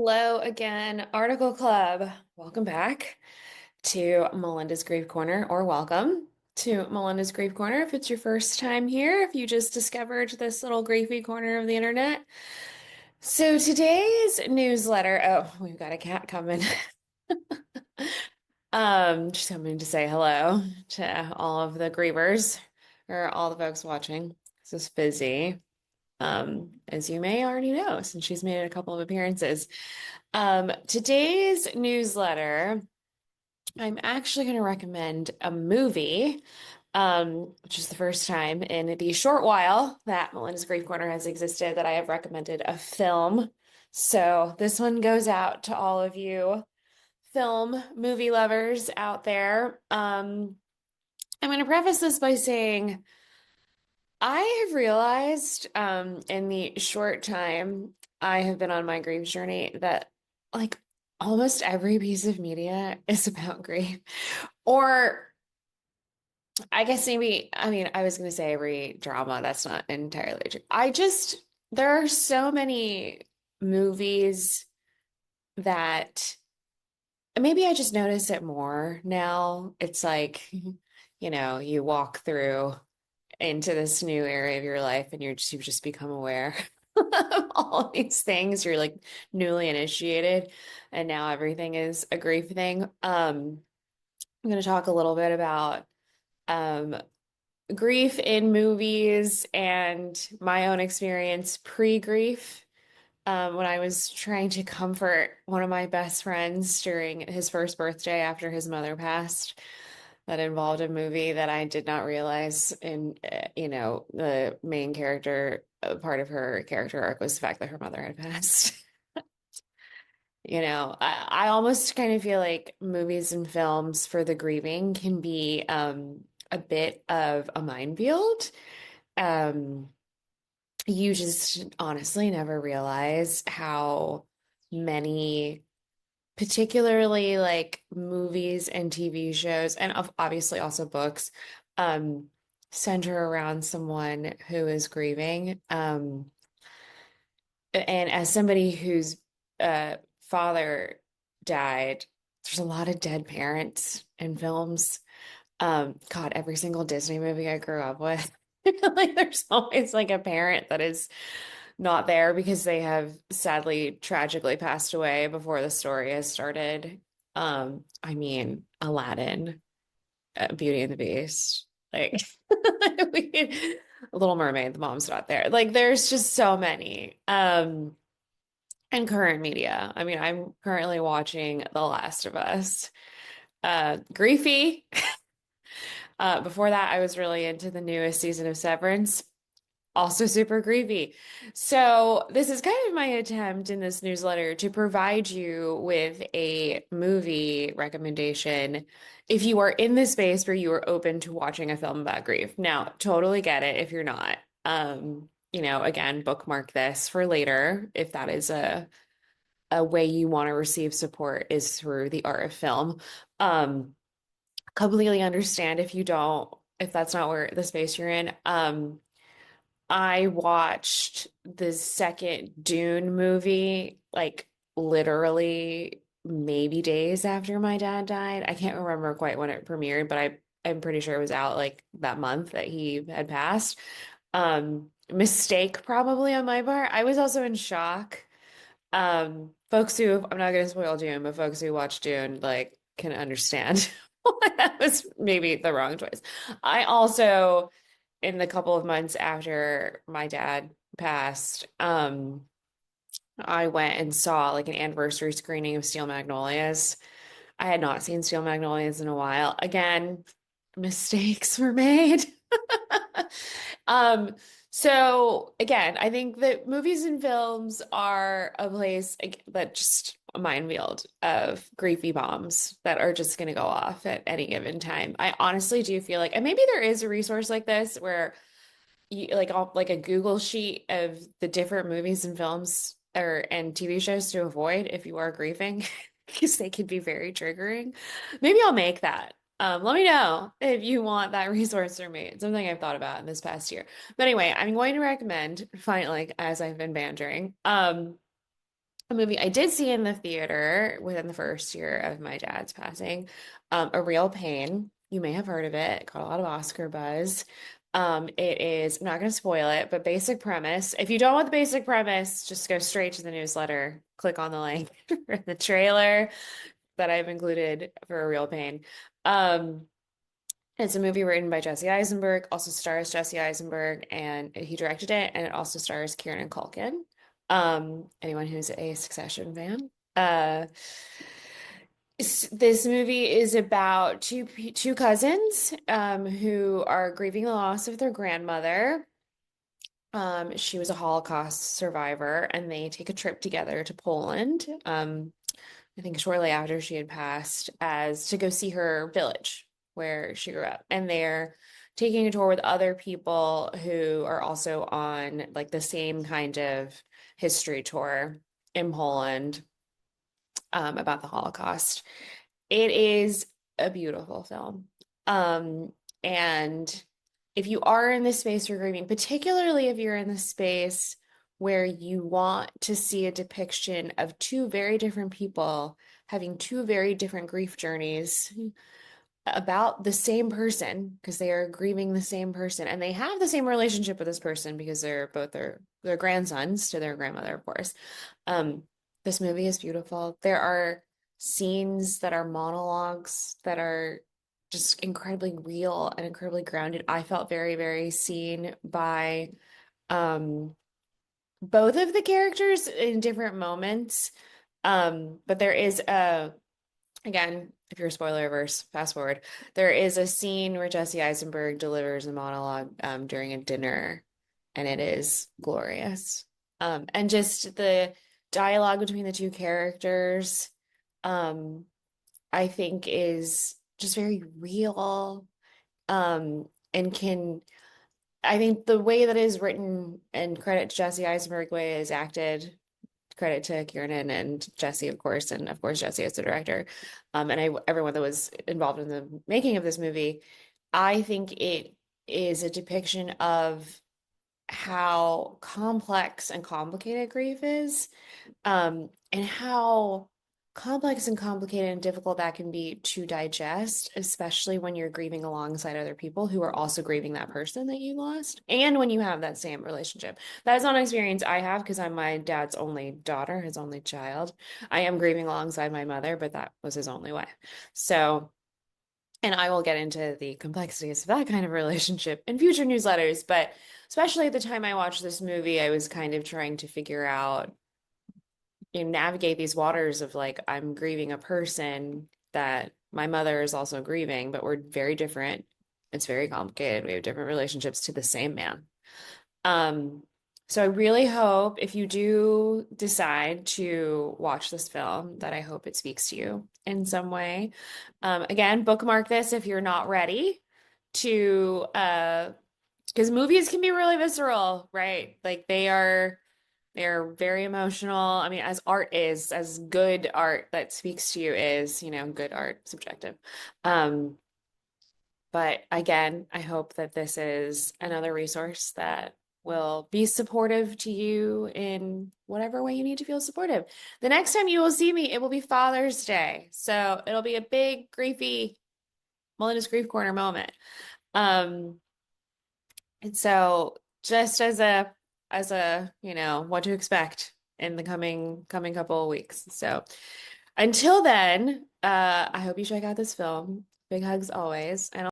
Hello again, Article Club. Welcome back to Melinda's Grief Corner, or welcome to Melinda's Grief Corner if it's your first time here, if you just discovered this little griefy corner of the internet. So today's newsletter, oh, we've got a cat coming. Just coming to say hello to all of the grievers or all the folks watching. This is Fizzy, as you may already know, since she's made a couple of appearances. Today's newsletter, I'm actually going to recommend a movie, which is the first time in the short while that Melinda's Grief Corner has existed that I have recommended a film. So this one goes out to all of you film movie lovers out there. I'm going to preface this by saying I have realized in the short time I have been on my grief journey that like almost every piece of media is about grief. Or I guess maybe, I mean, I was going to say every drama. That's not entirely true. There are so many movies that maybe I just notice it more now. It's like, you walk through into this new area of your life and you've just become aware of all of these things. You're like newly initiated and now everything is a grief thing. I'm going to talk a little bit about um grief in movies and my own experience pre-grief. When I was trying to comfort one of my best friends during his first birthday after his mother passed, that involved a movie that I did not realize in, the main character, part of her character arc was the fact that her mother had passed. I almost kind of feel like movies and films for the grieving can be a bit of a minefield. Um, you just honestly never realize how many particularly like movies and TV shows, and obviously also books, um, center around someone who is grieving. And as somebody whose father died, there's a lot of dead parents in films. God, every single Disney movie I grew up with, like there's always like a parent that is not there because they have sadly tragically passed away before the story has started. I mean, Aladdin, Beauty and the Beast, like Little Mermaid, the mom's not there. Like there's just so many. And current media. I mean, I'm currently watching The Last of Us. Griefy. Before that, I was really into the newest season of Severance. Also super grievy. So, this is kind of my attempt in this newsletter to provide you with a movie recommendation if you are in the space where you are open to watching a film about grief. Now, totally get it if you're not. Again, bookmark this for later if that is a way you want to receive support is through the art of film. Um, Completely understand if you don't, if that's not where the space you're in. I watched the second Dune movie, like literally maybe days after my dad died. I can't remember quite when it premiered, but I'm pretty sure it was out like that month that he had passed. Mistake probably on my part. I was also in shock. Folks who, I'm not going to spoil Dune, but folks who watch Dune like can understand why that was maybe the wrong choice. I also, in the couple of months after my dad passed, I went and saw like an anniversary screening of Steel Magnolias. I had not seen Steel Magnolias in a while. Again, mistakes were made. Um, so again, I think that movies and films are a place that just a minefield of griefy bombs that are just going to go off at any given time. I honestly do feel like, and maybe there is a resource like this where you like a Google sheet of the different movies and films or and TV shows to avoid if you are grieving, because they can be very triggering. Maybe I'll make that. Let me know if you want that resource for me. It's something I've thought about in this past year. But anyway, I'm going to recommend, finally, as I've been bantering, a movie I did see in the theater within the first year of my dad's passing, A Real Pain. You may have heard of it. It got a lot of Oscar buzz. It is, I'm not going to spoil it, but basic premise. If you don't want the basic premise, just go straight to the newsletter, click on the link for the trailer that I've included for A Real Pain. Um, it's a movie written by Jesse Eisenberg, also stars Jesse Eisenberg, and he directed it, and it also stars Kieran Culkin. Anyone who's a Succession fan. This movie is about two cousins who are grieving the loss of their grandmother. She was a Holocaust survivor, and they take a trip together to Poland. I think shortly after she had passed, as to go see her village where she grew up. And they're taking a tour with other people who are also on like the same kind of history tour in Poland, about the Holocaust. It is a beautiful film. And if you are in this space for grieving, particularly if you're in the space where you want to see a depiction of two very different people having two very different grief journeys about the same person, because they are grieving the same person and they have the same relationship with this person because they're both their grandsons to their grandmother, of course. Um, this movie is beautiful. There are scenes that are monologues that are just incredibly real and incredibly grounded. I felt very, very seen by um both of the characters in different moments. But there is again, if you're spoiler averse, fast forward. There is a scene where Jesse Eisenberg delivers a monologue during a dinner, and it is glorious. And just the dialogue between the two characters, um, I think is just very real. And can I think the way that it is written, and credit to Jesse Eisenberg, the way it is acted, credit to Kieran and Jesse, of course, and of course Jesse as the director, everyone that was involved in the making of this movie. I think it is a depiction of how complex and complicated grief is, and how complex and complicated and difficult that can be to digest, especially when you're grieving alongside other people who are also grieving that person that you lost, and when you have that same relationship. That is not an experience I have because I'm my dad's only daughter, his only child. I am grieving alongside my mother, but that was his only way. So, and I will get into the complexities of that kind of relationship in future newsletters, but especially at the time I watched this movie, I was kind of trying to figure out, navigate these waters of like, I'm grieving a person that my mother is also grieving, but we're very different. It's very complicated. We have different relationships to the same man. Um, so I really hope if you do decide to watch this film, that I hope it speaks to you in some way. Again, bookmark this if you're not ready to, because movies can be really visceral, right? Like they're very emotional. I mean, as art is, as good art that speaks to you is, good art, subjective. Um, but again, I hope that this is another resource that will be supportive to you in whatever way you need to feel supportive. The next time you will see me, it will be Father's Day. So it'll be a big, griefy Melinda's Grief Corner moment. Um, and so just as a, what to expect in the coming couple of weeks. So until then, I hope you check out this film. Big hugs always. And